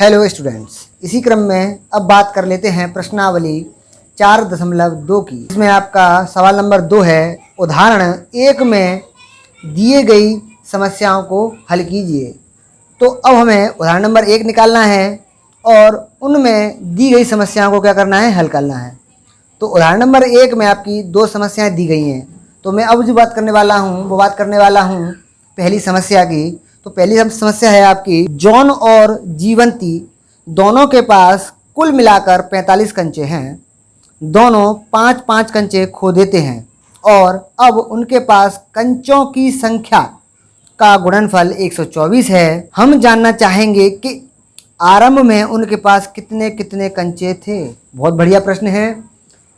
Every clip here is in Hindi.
हेलो स्टूडेंट्स, इसी क्रम में अब बात कर लेते हैं प्रश्नावली 4.2 की। इसमें आपका सवाल नंबर 2 है, उदाहरण 1 में दिए गई समस्याओं को हल कीजिए। तो अब हमें उदाहरण नंबर 1 निकालना है और उनमें दी गई समस्याओं को क्या करना है, हल करना है। तो उदाहरण नंबर 1 में आपकी 2 समस्याएं दी गई हैं। तो मैं अब जो बात करने वाला हूँ वो बात करने वाला हूँ पहली समस्या की। तो पहली समस्या है आपकी, जॉन और जीवंती दोनों के पास कुल मिलाकर 45 कंचे हैं। दोनों 5-5 कंचे खो देते हैं और अब उनके पास कंचों की संख्या का गुणनफल 124 है। हम जानना चाहेंगे कि आरंभ में उनके पास कितने कितने कंचे थे। बहुत बढ़िया प्रश्न है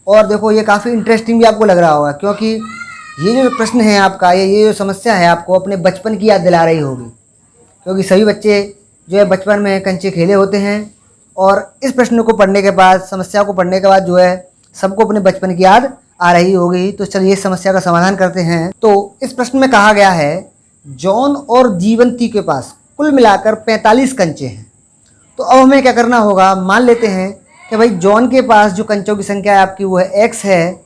और देखो ये काफ़ी इंटरेस्टिंग भी आपको लग रहा होगा, क्योंकि ये जो प्रश्न है आपका, ये जो समस्या है आपको अपने बचपन की याद दिला रही होगी, क्योंकि सभी बच्चे जो है बचपन में कंचे खेले होते हैं। और इस प्रश्न को पढ़ने के बाद, समस्या को पढ़ने के बाद जो है सबको अपने बचपन की याद आ रही होगी। तो चलिए इस समस्या का समाधान करते हैं। तो इस प्रश्न में कहा गया है, जॉन और जीवंती के पास कुल मिलाकर 45 कंचे हैं। तो अब हमें क्या करना होगा, मान लेते हैं कि भाई जॉन के पास जो कंचों की संख्या है आपकी वो है x है,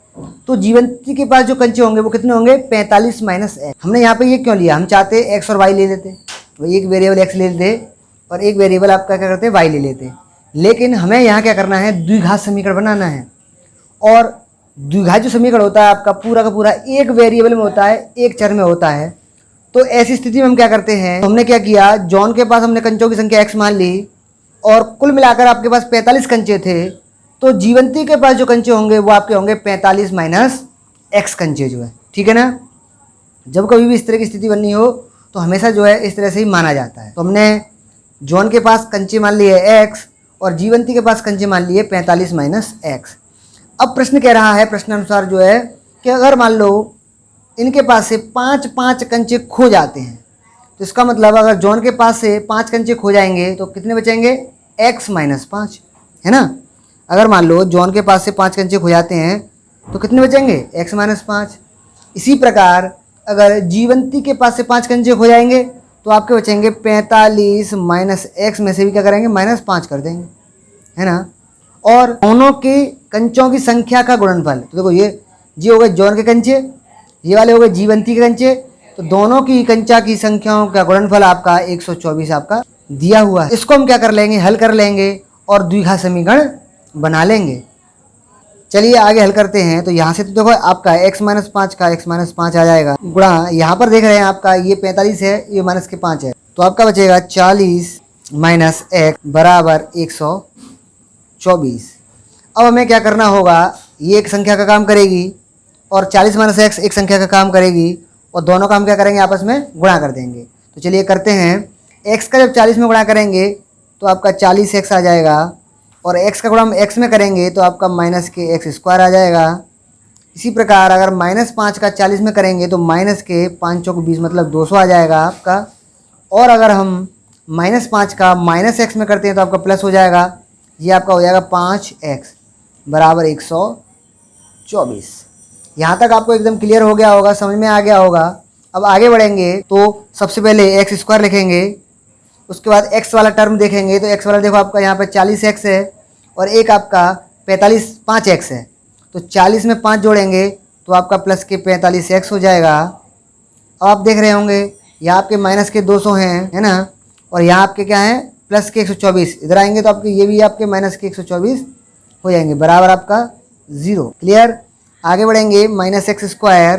तो जीवंती के पास जो कंचे होंगे वो कितने होंगे, 45 माइनस x। हमने यहाँ पे ये क्यों लिया, हम चाहते x और y ले लेते, तो एक वेरिएबल x ले लेते और एक वेरिएबल आपका क्या करते, y ले लेते। लेकिन हमें यहाँ क्या करना है, द्विघात समीकरण बनाना है। और द्विघात जो समीकरण होता है आपका पूरा का पूरा एक वेरिएबल में होता है, एक चर में होता है। तो ऐसी स्थिति में हम क्या करते हैं, हमने क्या किया, जॉन के पास हमने कंचों की संख्या x मान ली और कुल मिलाकर आपके पास 45 कंचे थे। तो जीवंती के पास जो कंचे होंगे वो आपके होंगे 45 माइनस x कंचे जो है, ठीक है ना। जब कभी भी इस तरह की स्थिति बननी हो तो हमेशा जो है इस तरह से ही माना जाता है। तो हमने जॉन के पास कंचे मान लिए x और जीवंती के पास कंचे मान लिए 45 माइनस x। अब प्रश्न कह रहा है, प्रश्न अनुसार जो है कि अगर मान लो इनके पास से 5-5 कंचे खो जाते हैं, तो इसका मतलब अगर जॉन के पास से 5 कंचे खो जाएंगे तो कितने बचेंगे, x माइनस 5, है ना। अगर मान लो जॉन के पास से 5 कंचे खो जाते हैं तो कितने बचेंगे, x माइनस 5। इसी प्रकार अगर जीवंती के पास से 5 कंचे खो जाएंगे तो आपके बचेंगे 45 माइनस x में से भी क्या करेंगे, माइनस 5 कर देंगे, है ना। और दोनों के कंचों की संख्या का गुणनफल, तो देखो ये हो गए जॉन के कंचे, ये वाले हो गए जीवंती के कंचे। तो दोनों की कंचा की संख्याओं का गुणनफल आपका 124 आपका दिया हुआ है। इसको हम क्या कर लेंगे, हल कर लेंगे और द्विघात समीकरण बना लेंगे। चलिए आगे हल करते हैं। तो यहाँ से तो देखो आपका x माइनस 5 का x माइनस 5 आ जाएगा, गुणा यहाँ पर देख रहे हैं आपका ये 45 है, ये माइनस के 5 है, तो आपका बचेगा 40 माइनस x बराबर 124। अब हमें क्या करना होगा, ये एक संख्या का काम करेगी और 40 माइनस x एक संख्या का काम करेगी और दोनों का हम क्या करेंगे, आपस में गुणा कर देंगे। तो चलिए करते हैं। x का जब 40 में गुणा करेंगे तो आपका 40x आ जाएगा और x का गुणा हम x में करेंगे तो आपका माइनस के x स्क्वायर आ जाएगा। इसी प्रकार अगर माइनस 5 का 40 में करेंगे तो माइनस के 5 चौक 20 मतलब 200 आ जाएगा आपका। और अगर हम माइनस 5 का माइनस x में करते हैं तो आपका प्लस हो जाएगा, ये आपका हो जाएगा 5x बराबर 124। यहाँ तक आपको एकदम क्लियर हो गया होगा, समझ में आ गया होगा। अब आगे बढ़ेंगे तो सबसे पहले x स्क्वायर लिखेंगे, उसके बाद x वाला टर्म देखेंगे। तो x वाला देखो आपका यहाँ पे 40x है और एक आपका 5x है, तो 40 में 5 जोड़ेंगे तो आपका प्लस के 45x हो जाएगा। अब आप देख रहे होंगे यहाँ आपके माइनस के 200 हैं, है ना, और यहाँ आपके क्या है, प्लस के 124। इधर आएंगे तो आपके ये भी आपके माइनस के 124 हो जाएंगे, बराबर आपका 0। क्लियर। आगे बढ़ेंगे, minus x square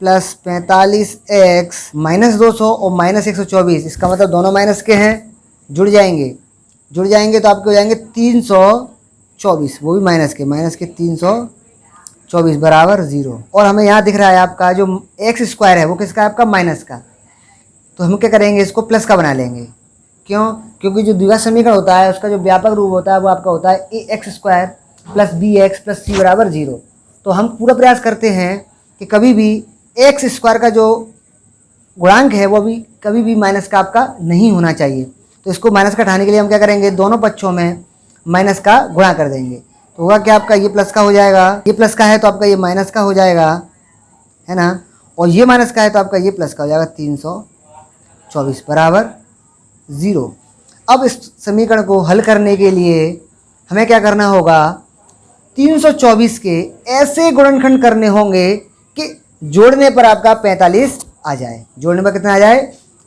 plus 45x minus 200 और माइनस 124, इसका मतलब दोनों माइनस के हैं, जुड़ जाएंगे तो आपके हो जाएंगे 324, वो भी माइनस के 324 बराबर 0। और हमें यहाँ दिख रहा है आपका जो एक्स स्क्वायर है वो किसका है, आपका माइनस का। तो हम क्या करेंगे, इसको प्लस का बना लेंगे। क्यों, क्योंकि जो द्विघात समीकरण होता है उसका जो व्यापक रूप होता है वो आपका होता है ax square plus bx plus c बराबर 0। तो हम पूरा प्रयास करते हैं कि कभी भी एक्स स्क्वायर का जो गुणांक है वो भी कभी भी माइनस का आपका नहीं होना चाहिए। तो इसको माइनस का हटाने के लिए हम क्या करेंगे, दोनों पक्षों में माइनस का गुणा कर देंगे। तो होगा क्या, आपका ये प्लस का हो जाएगा, ये प्लस का है तो आपका ये माइनस का हो जाएगा, है ना, और ये माइनस का है तो आपका ये प्लस का हो जाएगा 324 बराबर 0। अब इस समीकरण को हल करने के लिए हमें क्या करना होगा, 324 के ऐसे गुणनखंड करने होंगे कि जोड़ने पर आपका 45 आ जाए। जोड़ने पर कितना आ जाए,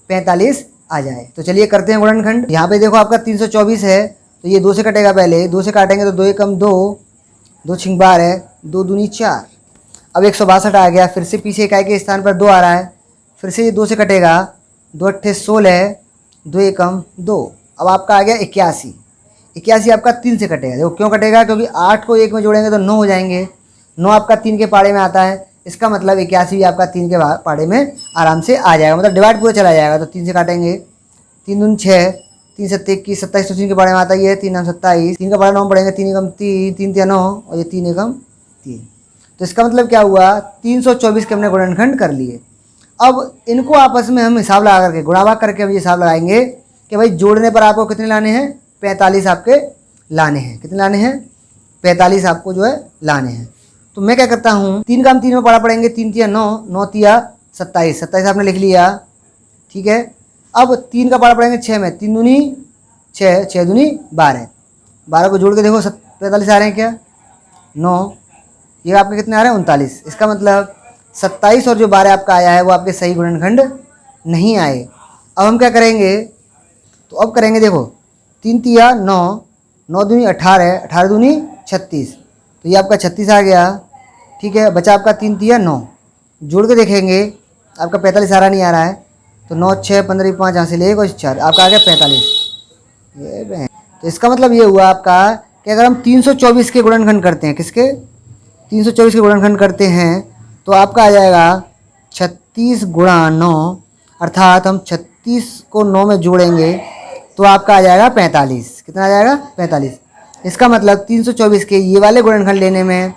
45 आ जाए। तो चलिए करते हैं गुणनखंड। यहाँ पे देखो आपका 324 है, तो ये 2 से कटेगा, पहले 2 से काटेंगे तो 2 एकम 2, 2 छिंग 12, 2 दूनी 4। अब 162 आ गया, फिर से पीछे इकाई के स्थान पर 2 आ रहा है, फिर से ये 2 से कटेगा, 2 अट्ठे 16, 2 एकम 2। अब आपका आ गया 81। 81 आपका 3 से कटेगा। देखो क्यों कटेगा, क्योंकि 8 को 1 में जोड़ेंगे तो 9 हो जाएंगे। 9 आपका 3 के पाड़े में आता है, इसका मतलब 81 भी आपका 3 के पाड़े में आराम से आ जाएगा, मतलब डिवाइड पूरा चला जाएगा। तो 3 से काटेंगे, 3 दूनी 6, 3 7 21, 27 तो 3 के पाड़े में आता ही है, 3 9 27, 3 का पाड़ा 9 पड़ेंगे, 3 एकम 3, 3 3 9 और ये 3 एकम 3। तो इसका मतलब क्या हुआ, 324 के हमने गुणनखंड कर लिए। अब इनको आपस में हम हिसाब लगा करके, गुणा भाग करके हम ये हिसाब लगाएंगे कि भाई जोड़ने पर आपको कितने लाने हैं, 45 आपके लाने हैं। कितने लाने हैं, 45 आपको जो है लाने हैं। तो मैं क्या करता हूँ, 3 का हम 3 में पड़ा पड़ेंगे, 3 तिया 9, 9 तिया 27, 27 आपने लिख लिया, ठीक है। अब 3 का पड़ा पड़ेंगे 6 में, 3 दूनी 6, 6 दूनी 12, 12 को जोड़ के देखो 45 आ रहे हैं क्या, 9, ये आपके कितने आ रहे हैं 39। इसका मतलब 27 और जो 12 आपका आया है वो आपके सही गुणनखंड नहीं आए। अब हम क्या करेंगे, तो अब करेंगे, देखो 3 तिया 9, 9 दूनी 18, 18 दूनी 36, तो ये आपका 36 आ गया, ठीक है। बचा आपका 3 तिया 9, जोड़ के देखेंगे आपका 45 आ रहा नहीं आ रहा है, तो 9 6 15 5 यहाँ से ले और 4 आपका आ गया 45। ये तो इसका मतलब ये हुआ आपका कि अगर हम 324 के गुणनखंड करते हैं, किसके, 324 के गुणनखंड करते हैं, तो आपका आ जाएगा 36 गुणा 9, अर्थात हम 36 को 9 में जोड़ेंगे तो आपका आ जाएगा 45। कितना आ जाएगा, 45। इसका मतलब 324 के ये वाले गुणनखंड लेने में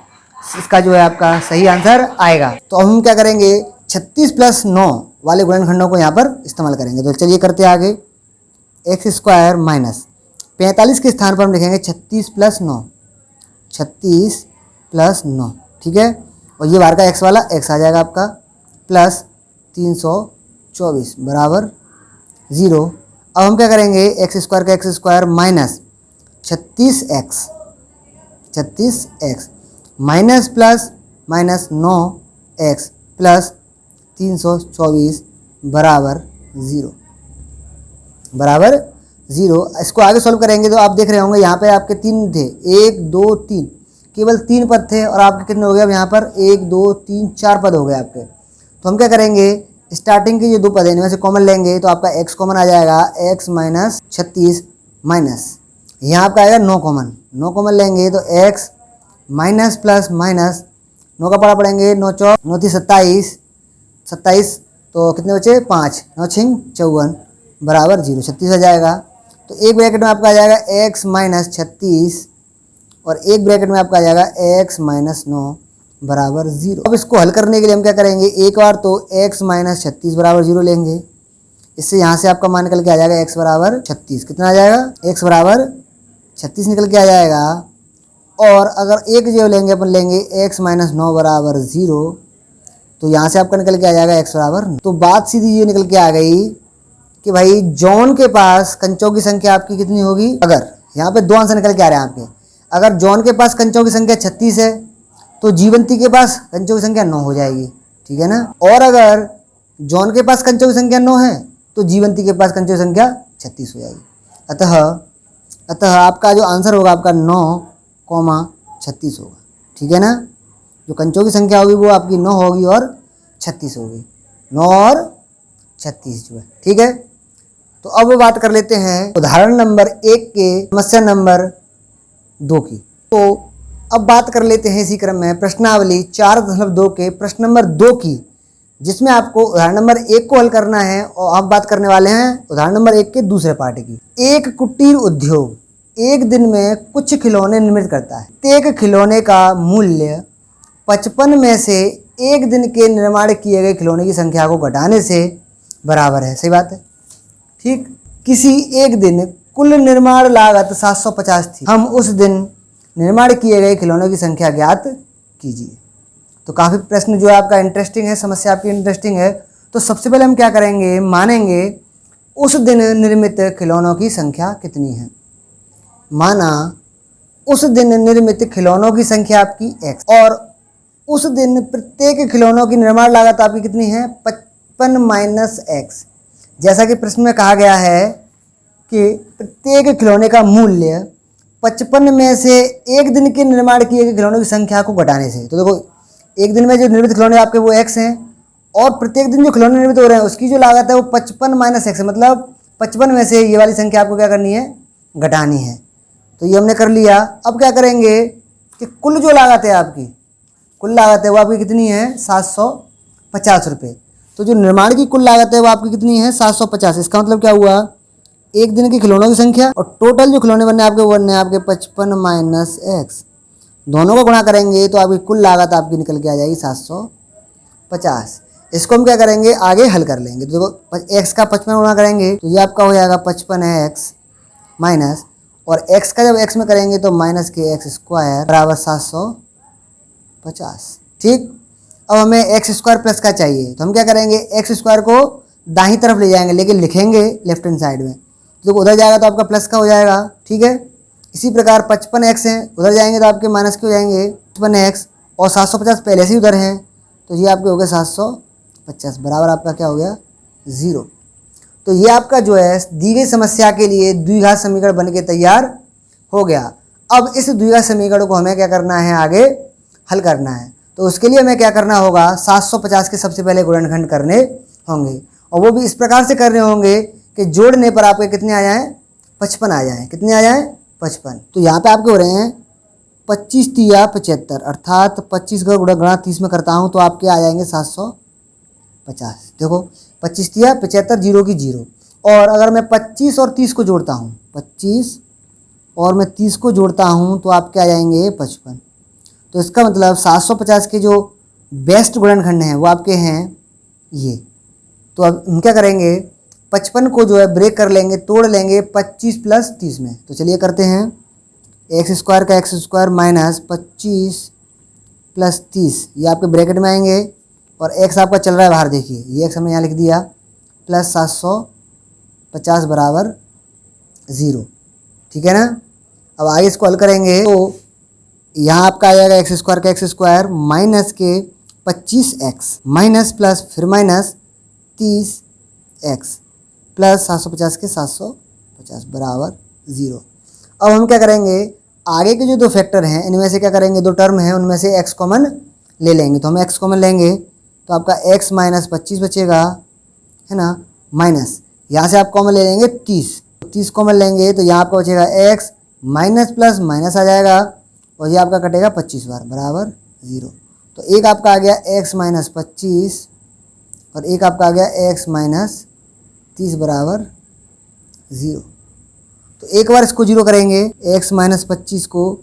इसका जो है आपका सही आंसर आएगा। तो अब हम क्या करेंगे, 36 + 9 वाले गुणनखंडों को यहाँ पर इस्तेमाल करेंगे। तो चलिए करते हैं आगे, x² माइनस 45 के स्थान पर हम लिखेंगे 36 + 9, 36 + 9, ठीक है। और ये बाहर का x वाला x आ जाएगा आपका, प्लस 324 बराबर 0। अब हम क्या करेंगे, x² का x² minus 36x, 36x minus plus minus 9x plus 324 बराबर 0, बराबर 0। इसको आगे सॉल्व करेंगे तो आप देख रहे होंगे यहाँ पे आपके 3 थे, 1 2 3, केवल 3 पद थे और आपके कितने हो गए अब यहाँ पर 1 2 3 4 पद हो गए आपके। तो हम क्या करेंगे, स्टार्टिंग के जो 2 पद हैं इनमें से कॉमन लेंगे, तो आपका x कॉमन आ जाएगा, x माइनस 36 माइनस यहाँ आपका आएगा 9 कॉमन, 9 कॉमन लेंगे तो x माइनस प्लस माइनस 9 का पड़ा पड़ेंगे, 9 चौक 9 थी 27, 27 तो कितने बचे 5, 9 छिंग 54 बराबर 0, 36 आ जाएगा। तो एक ब्रैकेट में आपका आ जाएगा x माइनस 36 और एक ब्रैकेट में आपका आ जाएगा x माइनस 9 बराबर 0। अब इसको हल करने के लिए हम क्या करेंगे, एक बार तो x माइनस 36 बराबर 0 लेंगे, इससे यहाँ से आपका मान निकल के आ जाएगा x बराबर 36। कितना आ जाएगा, x बराबर 36 निकल के आ जाएगा। और अगर एक जो लेंगे अपन लेंगे x माइनस 9 बराबर 0, तो यहाँ से आपका निकल के आ जाएगा x बराबर। तो बात सीधी ये निकल के आ गई कि भाई जॉन के पास कंचों की संख्या आपकी कितनी होगी, अगर यहाँ पे 2 आंसर निकल के आ रहे हैं आपके, अगर जॉन के पास कंचों की संख्या 36 है तो जीवंती के पास कंचों की संख्या 9 हो जाएगी, ठीक है ना। और अगर जॉन के पास कंचों की संख्या 9 है तो जीवंती के पास कंचों की संख्या 36 हो जाएगी। अतः आपका जो आंसर होगा आपका 9,36 होगा, ठीक है ना। जो कंचों की संख्या होगी वो आपकी 9 होगी और 36 होगी, 9 और 36 जो है, ठीक है। तो अब बात कर लेते हैं उदाहरण नंबर 1 के समस्या नंबर 2 की। तो अब बात कर लेते हैं इसी क्रम में प्रश्नावली 4.2 के प्रश्न नंबर 2 की, जिसमें आपको उदाहरण नंबर 1 को हल करना है। और अब बात करने वाले हैं उदाहरण नंबर 1 के दूसरे पार्ट की। एक कुटीर उद्योग एक दिन में कुछ खिलौने निर्मित करता है। प्रत्येक खिलौने का मूल्य 55 में से एक दिन के निर्माण किए गए खिलौने की संख्या को घटाने से बराबर है। सही बात है, ठीक। किसी एक दिन कुल निर्माण लागत 750 थी, हम उस दिन निर्माण किए गए खिलौनों की संख्या ज्ञात कीजिए। तो काफ़ी प्रश्न जो है आपका इंटरेस्टिंग है, समस्या आपकी इंटरेस्टिंग है। तो सबसे पहले हम क्या करेंगे, मानेंगे उस दिन निर्मित खिलौनों की संख्या कितनी है। माना उस दिन निर्मित खिलौनों की संख्या आपकी x और उस दिन प्रत्येक खिलौनों की निर्माण लागत आपकी कितनी है 55 माइनस x। जैसा कि प्रश्न में कहा गया है कि प्रत्येक खिलौने का मूल्य 55 में से एक दिन के निर्माण किए गए खिलौनों की संख्या को घटाने से। तो देखो एक दिन में जो निर्मित खिलौने आपके वो x हैं और प्रत्येक दिन जो खिलौने निर्मित हो रहे हैं उसकी जो लागत है वो 55 माइनस x है, मतलब 55 में से ये वाली संख्या आपको क्या करनी है घटानी है। तो ये हमने कर लिया। अब क्या करेंगे कि कुल जो लागत है आपकी, कुल लागत है वो आपकी कितनी है 750 रुपये। तो जो निर्माण की कुल लागत है वो आपकी कितनी है 750। इसका मतलब क्या हुआ एक दिन के खिलौनों की संख्या और टोटल जो खिलौने बनने आपके वो बनने आपके 55 माइनस x, दोनों को गुणा करेंगे तो आपकी कुल लागत आपकी निकल के आ जाएगी 750। इसको हम क्या करेंगे आगे हल कर लेंगे। तो देखो x का 55 गुणा करेंगे तो ये आपका हो जाएगा 55x माइनस, और x का जब x में करेंगे तो माइनस के x स्क्वायर बराबर 750। ठीक, अब हमें x स्क्वायर प्लस का चाहिए तो हम क्या करेंगे x स्क्वायर को दाहिनी तरफ ले जाएंगे लेकिन लिखेंगे लेफ्ट हैंड साइड में। तो उधर जाएगा तो आपका प्लस का हो जाएगा। ठीक है, इसी प्रकार 55x है उधर जाएंगे तो आपके माइनस के हो जाएंगे 55x और 750 पहले से ही उधर हैं तो ये आपके हो गए 750 बराबर आपका क्या हो गया 0। तो ये आपका जो है दी गई समस्या के लिए द्विघात समीकरण बन के तैयार हो गया। अब इस द्विघात समीकरण को हमें क्या करना है आगे हल करना है। तो उसके लिए हमें क्या करना होगा 750 के सबसे पहले गुणनखंड करने होंगे और वो भी इस प्रकार से करने होंगे कि जोड़ने पर आपके कितने आ जाएं 55 आ जाएं। कितने आ जाएं 55। तो यहाँ पे आपके हो रहे हैं 25 तिया 75, अर्थात 25 का गुणा 30 में करता हूँ तो आपके आ जाएंगे 750। देखो 25 तिया 75 जीरो की जीरो, और अगर मैं 25 और 30 को जोड़ता हूँ 25 और मैं 30 को जोड़ता हूँ तो आपके आ जाएंगे 55। तो इसका मतलब 750 के जो बेस्ट गुणनखंड हैं वो आपके हैं ये। तो अब हम क्या करेंगे 55 को जो है ब्रेक कर लेंगे, तोड़ लेंगे 25 प्लस 30 में। तो चलिए करते हैं एक्स स्क्वायर का एक्स स्क्वायर माइनस 25 प्लस 30, ये आपके ब्रैकेट में आएंगे और एक्स आपका चल रहा है बाहर, देखिए ये एक्स हमने यहाँ लिख दिया प्लस 750 बराबर 0। ठीक है ना। अब आगे इसको हल करेंगे तो यहाँ आपका आ जाएगा एक्स स्क्वायर का एक्स स्क्वायर माइनस के 25x माइनस प्लस फिर माइनस 30x प्लस 750 के 750 बराबर 0। अब हम क्या करेंगे आगे के जो दो फैक्टर हैं इनमें से क्या करेंगे दो टर्म हैं उनमें से x कॉमन ले लेंगे। तो हम x कॉमन लेंगे तो आपका x माइनस 25 बचेगा है ना, माइनस यहाँ से आप कॉमन ले लेंगे 30 कॉमन लेंगे तो यहाँ आपका बचेगा x माइनस प्लस माइनस आ जाएगा और ये आपका कटेगा 25 बार बराबर 0। तो एक आपका आ गया x माइनस 25 और एक आपका आ गया x माइनस 30 बराबर 0। तो एक बार इसको 0 करेंगे x माइनस 25 को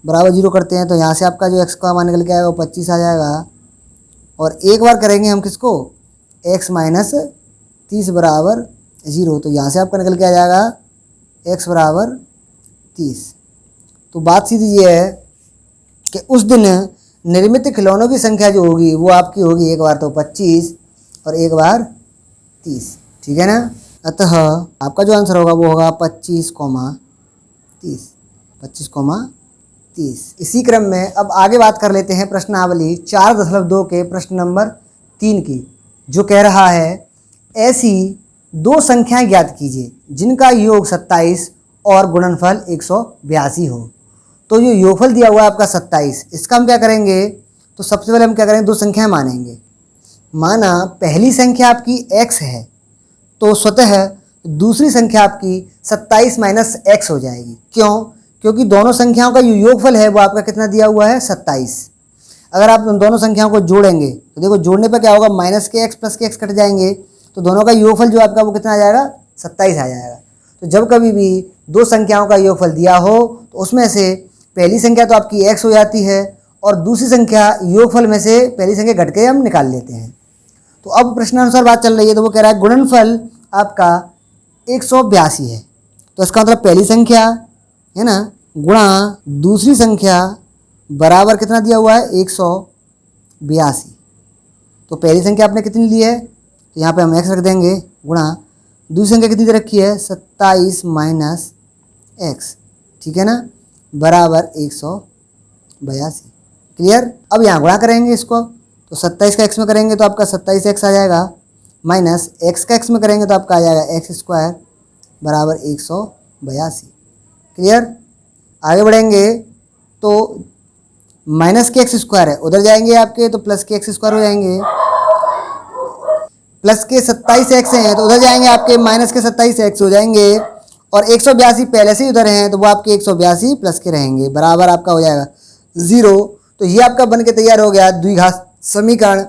बराबर 0 करते हैं तो यहाँ से आपका जो x का मान निकल के आएगा वो 25 आ जाएगा, और एक बार करेंगे हम किसको x माइनस 30 बराबर 0 तो यहाँ से आपका निकल के आ जाएगा x बराबर 30। तो बात सीधी ये है कि उस दिन निर्मित खिलौनों की संख्या जो होगी वो आपकी होगी एक बार तो 25 और एक बार 30। ठीक है ना। अतः आपका जो आंसर होगा वो होगा 25,30। इसी क्रम में अब आगे बात कर लेते हैं प्रश्नावली 4.2 के प्रश्न नंबर 3 की, जो कह रहा है ऐसी दो संख्याएं ज्ञात कीजिए जिनका योग 27 और गुणनफल 182 हो। तो जो योगफल दिया हुआ है आपका 27, इसका हम क्या करेंगे तो सबसे पहले हम क्या करेंगे दो संख्याएं मानेंगे। माना पहली संख्या आपकी x है तो स्वतः दूसरी संख्या आपकी 27 माइनस x हो जाएगी। क्यों? क्योंकि दोनों संख्याओं का जो योगफल है वो आपका कितना दिया हुआ है 27। अगर आप उन दोनों संख्याओं को जोड़ेंगे तो देखो जोड़ने पर क्या होगा माइनस के x प्लस के x कट जाएंगे तो दोनों का योगफल जो आपका वो कितना आ जाएगा 27 आ जाएगा। तो जब कभी भी दो संख्याओं का योगफल दिया हो तो उसमें से पहली संख्या तो आपकी x हो जाती है और दूसरी संख्या योगफल में से पहली संख्या घट के हम निकाल लेते हैं। तो अब प्रश्नानुसार बात चल रही है तो वो कह रहा है गुणनफल आपका 182 है। तो इसका मतलब पहली संख्या है ना गुणा दूसरी संख्या बराबर कितना दिया हुआ है 182। तो पहली संख्या आपने कितनी ली है तो यहाँ पे हम x रख देंगे गुणा दूसरी संख्या कितनी दे रखी है 27 माइनस एक्स, ठीक है ना, बराबर 182। क्लियर। अब यहाँ गुणा करेंगे इसको, तो 27 का एक्स में करेंगे तो आपका 27x आ जाएगा, माइनस एक्स का एक्स में करेंगे तो आपका आ जाएगा एक्स स्क्वायर बराबर 182। क्लियर। आगे बढ़ेंगे तो माइनस के एक्स स्क्वायर है, उधर जाएंगे आपके तो प्लस के एक्स स्क्वायर हो जाएंगे, प्लस के 27x हैं तो उधर जाएंगे आपके माइनस के 27x हो जाएंगे, और 182 पहले से ही उधर हैं तो वो आपके 182 प्लस के रहेंगे, बराबर आपका हो जाएगा 0। तो ये आपका बन के तैयार हो गया द्विघात समीकरण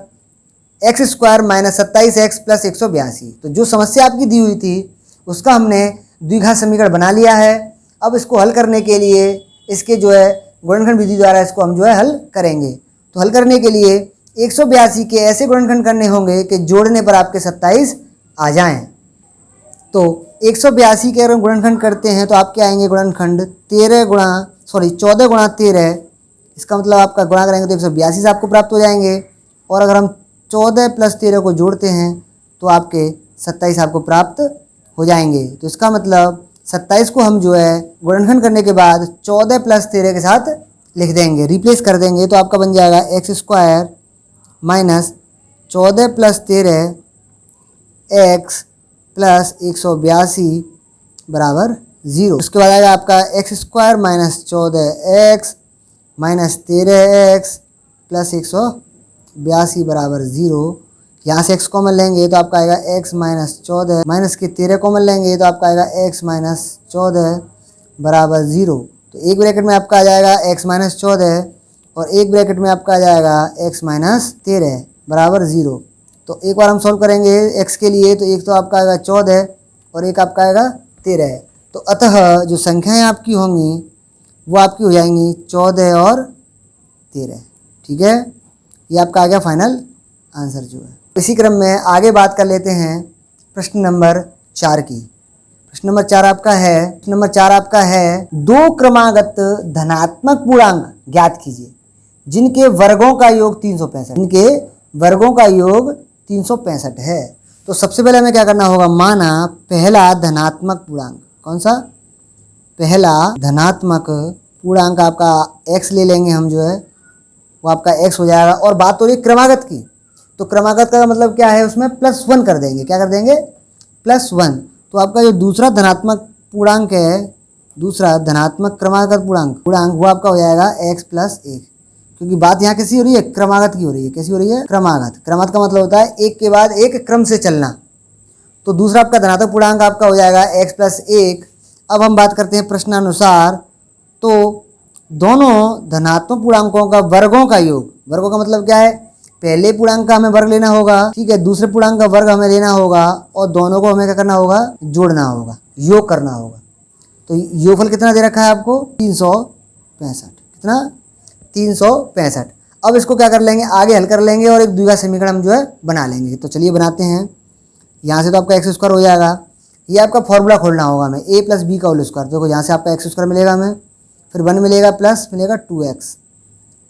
x square minus 27x plus 182। तो जो समस्या आपकी दी हुई थी उसका हमने द्विघात समीकरण बना लिया है। अब इसको हल करने के लिए इसके जो है गुणनखंड विधि द्वारा इसको हम जो है हल करेंगे। तो हल करने के लिए 182 के ऐसे गुणनखंड करने होंगे कि जोड़ने पर आपके 27 आ जाएं। तो 182 के अगर हम गुणनखंड करते हैं तो आपके आएंगे गुणनखंड 14 गुणा 13, इसका मतलब आपका गुणा करेंगे तो 182 से आपको प्राप्त हो जाएंगे। और अगर हम 14 प्लस 13 को जोड़ते हैं तो आपके 27 आपको प्राप्त हो जाएंगे। तो इसका मतलब 27 को हम जो है गुणनखंड करने के बाद 14 प्लस 13 के साथ लिख देंगे, रिप्लेस कर देंगे, तो आपका बन जाएगा x square minus 14 plus 13 x plus 182 बराबर 0। उसके बाद आएगा आपका x square minus 14 x minus 13 x plus 182 बराबर 0। यहाँ से x कॉमन लेंगे तो आपका आएगा x माइनस 14 माइनस के 13 कॉमन लेंगे तो आपका आएगा x माइनस 14 बराबर 0। तो एक ब्रैकेट में आपका आ जाएगा x माइनस 14 और एक ब्रैकेट में आपका आ जाएगा x माइनस 13 बराबर 0। तो एक बार हम सॉल्व करेंगे x के लिए, तो एक तो आपका आएगा 14 और एक आपका आएगा 13। तो अतः जो संख्याएँ आपकी होंगी वो आपकी हो जाएंगी 14 और 13। ठीक है, ये आपका आ गया फाइनल आंसर जो है। इसी क्रम में आगे बात कर लेते हैं प्रश्न नंबर 4 की। प्रश्न नंबर 4 आपका है दो क्रमागत धनात्मक पूर्णांक ज्ञात कीजिए जिनके वर्गों का योग 365 है। तो सबसे पहले हमें क्या करना होगा, माना पहला धनात्मक पूर्णांक, कौन सा, पहला धनात्मक पूर्णांक आपका x ले लेंगे हम जो है, वो आपका x हो जाएगा। और बात हो रही क्रमागत की, तो क्रमागत का मतलब क्या है, उसमें +1 कर देंगे। क्या कर देंगे, +1। तो आपका जो दूसरा धनात्मक पूर्णांक है, दूसरा धनात्मक क्रमागत पूर्णांक वो आपका हो जाएगा x + 1, क्योंकि बात यहाँ कैसी हो रही है, क्रमागत की हो रही है। कैसी हो रही है, क्रमागत। क्रमागत का मतलब होता है एक के बाद एक क्रम से चलना। तो दूसरा आपका धनात्मक पूर्णांक आपका हो जाएगा x + 1। अब हम बात करते हैं प्रश्नानुसार, तो दोनों धनात्मक पूर्णांकों का वर्गों का योग, वर्गों का मतलब क्या है, पहले पूर्णांक का हमें वर्ग लेना होगा, ठीक है, दूसरे पूर्णांक का वर्ग हमें लेना होगा और दोनों को हमें क्या करना होगा, जोड़ना होगा, योग करना होगा। तो योगफल कितना दे रखा है आपको, 365। कितना, 365। अब इसको क्या कर लेंगे, आगे हल कर लेंगे और एक द्विघात समीकरण हम जो है बना लेंगे। तो चलिए बनाते हैं। यहाँ से तो आपका एक्स स्क्वायर हो जाएगा, ये आपका फॉर्मूला खोलना होगा हमें, a + b का होल स्क्वायर। देखो यहाँ से आपका एक्स स्क्वायर मिलेगा हमें, फिर 1 मिलेगा प्लस मिलेगा 2x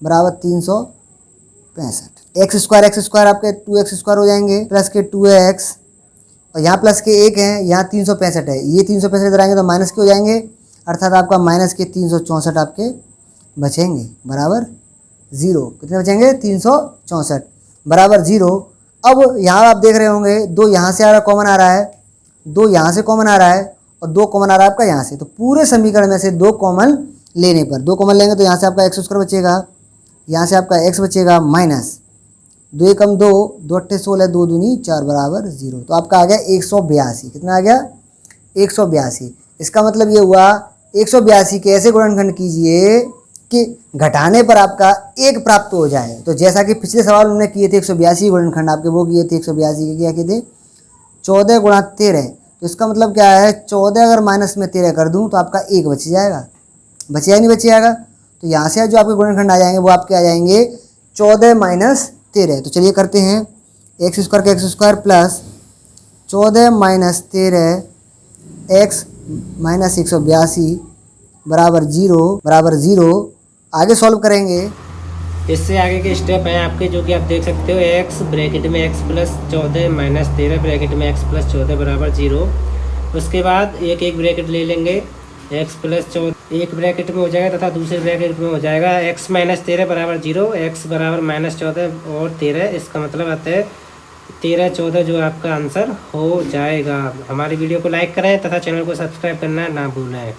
बराबर 365। एक्स स्क्वायर आपके 2x स्क्वायर हो जाएंगे, प्लस के 2x और यहाँ प्लस के 1 है, यहाँ 365 है, ये 365 इधर आएंगे तो माइनस के हो जाएंगे, अर्थात आपका माइनस के 364 आपके बचेंगे बराबर 0। कितने बचेंगे, 364 बराबर 0। अब यहाँ आप देख रहे होंगे 2 यहाँ से आ रहा, कॉमन आ रहा है, 2 यहाँ से कॉमन आ रहा है और 2 कॉमन आ रहा है आपका यहाँ से। तो पूरे समीकरण में से 2 कॉमन लेने पर, 2 कॉमन लेंगे तो यहाँ से आपका एक्स स्क्वायर बचेगा, यहाँ से आपका x बचेगा माइनस 2 × 2 2 × 8 = 16, 2 दूनी 4 बराबर 0। तो आपका आ गया 182। कितना आ गया, 182। इसका मतलब ये हुआ 182 के ऐसे गुणनखंड कीजिए कि घटाने पर आपका 1 प्राप्त हो जाए। तो जैसा कि पिछले सवाल हमने किए थे 182 गुणनखंड आपके, वो किए थे 182 के, क्या किए थे, 14 गुणा 13। तो इसका मतलब क्या है, 14 अगर माइनस में 13 कर दूं तो आपका 1 बच जाएगा, बचेगा नहीं बचेगा। तो यहाँ से जो आपके गुणनखंड आ जाएंगे वो आपके आ जाएंगे 14 माइनस 13। तो चलिए करते हैं, एक्स स्क्वायर का x square plus 14 minus 13 x minus 182 बराबर 0 आगे सॉल्व करेंगे इससे आगे के स्टेप हैं आपके, जो कि आप देख सकते हो। x ब्रैकेट में x प्लस 14 माइनस 13 ब्रैकेट में x प्लस 14 बराबर 0। उसके बाद एक एक ब्रैकेट ले लेंगे, x प्लस 14 एक ब्रैकेट में हो जाएगा तथा दूसरे ब्रैकेट में हो जाएगा x माइनस 13 बराबर 0, x बराबर माइनस 14 और 13। इसका मतलब आता है 13 14 जो आपका आंसर हो जाएगा। हमारी वीडियो को लाइक करें तथा चैनल को सब्सक्राइब करना ना भूलें।